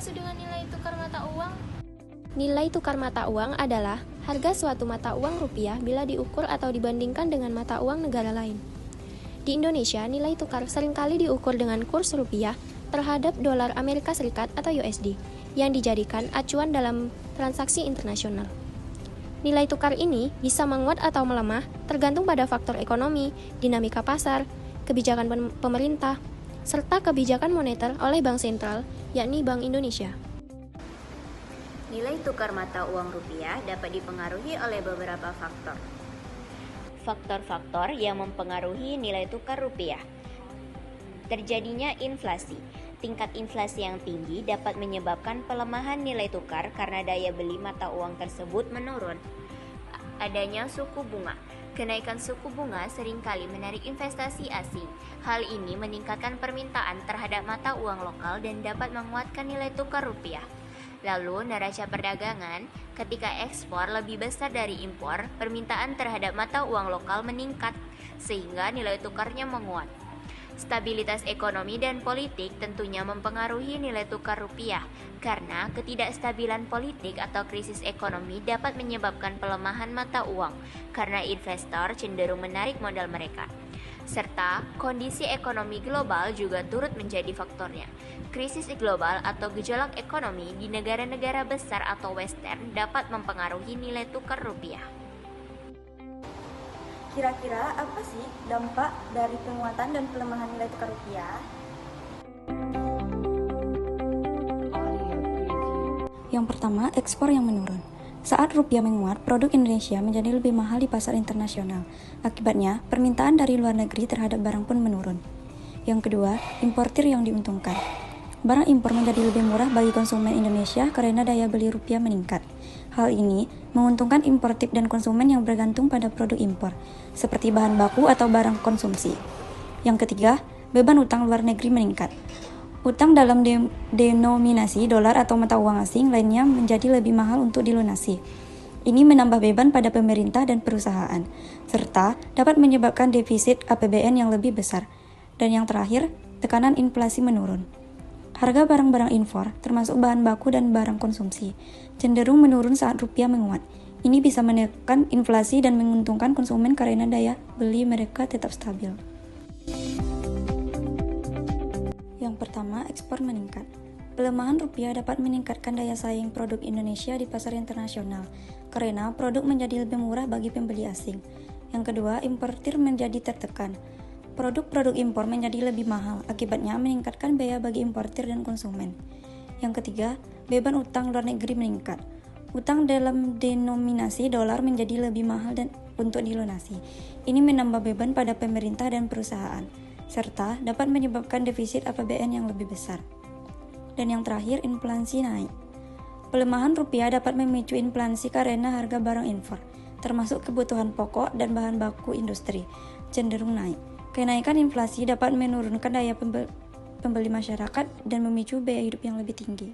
dimaksud dengan nilai tukar mata uang? Nilai tukar mata uang adalah harga suatu mata uang rupiah bila diukur atau dibandingkan dengan mata uang negara lain. Di Indonesia, nilai tukar seringkali diukur dengan kurs rupiah terhadap dolar Amerika Serikat atau USD yang dijadikan acuan dalam transaksi internasional. Nilai tukar ini bisa menguat atau melemah tergantung pada faktor ekonomi, dinamika pasar, kebijakan pemerintah, serta kebijakan moneter oleh Bank Sentral, yakni Bank Indonesia. Nilai tukar mata uang rupiah dapat dipengaruhi oleh beberapa faktor. Faktor-faktor yang mempengaruhi nilai tukar rupiah. Terjadinya inflasi. Tingkat inflasi yang tinggi dapat menyebabkan pelemahan nilai tukar karena daya beli mata uang tersebut menurun. Adanya suku bunga. Kenaikan suku bunga seringkali menarik investasi asing. Hal ini meningkatkan permintaan terhadap mata uang lokal dan dapat menguatkan nilai tukar rupiah. Lalu, neraca perdagangan, ketika ekspor lebih besar dari impor, permintaan terhadap mata uang lokal meningkat, sehingga nilai tukarnya menguat. Stabilitas ekonomi dan politik tentunya mempengaruhi nilai tukar rupiah, karena ketidakstabilan politik atau krisis ekonomi dapat menyebabkan pelemahan mata uang, karena investor cenderung menarik modal mereka. Serta kondisi ekonomi global juga turut menjadi faktornya. Krisis global atau gejolak ekonomi di negara-negara besar atau western dapat mempengaruhi nilai tukar rupiah. Kira-kira apa sih dampak dari penguatan dan pelemahan nilai tukar rupiah? Yang pertama, ekspor yang menurun. Saat rupiah menguat, produk Indonesia menjadi lebih mahal di pasar internasional. Akibatnya, permintaan dari luar negeri terhadap barang pun menurun. Yang kedua, importir yang diuntungkan. Barang impor menjadi lebih murah bagi konsumen Indonesia karena daya beli rupiah meningkat. Hal ini menguntungkan importir dan konsumen yang bergantung pada produk impor, seperti bahan baku atau barang konsumsi. Yang ketiga, beban utang luar negeri meningkat. Utang dalam denominasi dolar atau mata uang asing lainnya menjadi lebih mahal untuk dilunasi. Ini menambah beban pada pemerintah dan perusahaan, serta dapat menyebabkan defisit APBN yang lebih besar. Dan yang terakhir, tekanan inflasi menurun. Harga barang-barang impor, termasuk bahan baku dan barang konsumsi, cenderung menurun saat rupiah menguat. Ini bisa menekan inflasi dan menguntungkan konsumen karena daya beli mereka tetap stabil. Yang pertama, ekspor meningkat. Pelemahan rupiah dapat meningkatkan daya saing produk Indonesia di pasar internasional, karena produk menjadi lebih murah bagi pembeli asing. Yang kedua, importir menjadi tertekan. Produk-produk impor menjadi lebih mahal, akibatnya meningkatkan biaya bagi importir dan konsumen. Yang ketiga, beban utang luar negeri meningkat. Utang dalam denominasi dolar menjadi lebih mahal dan untuk dilunasi. Ini menambah beban pada pemerintah dan perusahaan, serta dapat menyebabkan defisit APBN yang lebih besar. Dan yang terakhir, inflasi naik. Pelemahan rupiah dapat memicu inflasi karena harga barang impor, termasuk kebutuhan pokok dan bahan baku industri, cenderung naik. Kenaikan inflasi dapat menurunkan daya pembeli masyarakat dan memicu biaya hidup yang lebih tinggi.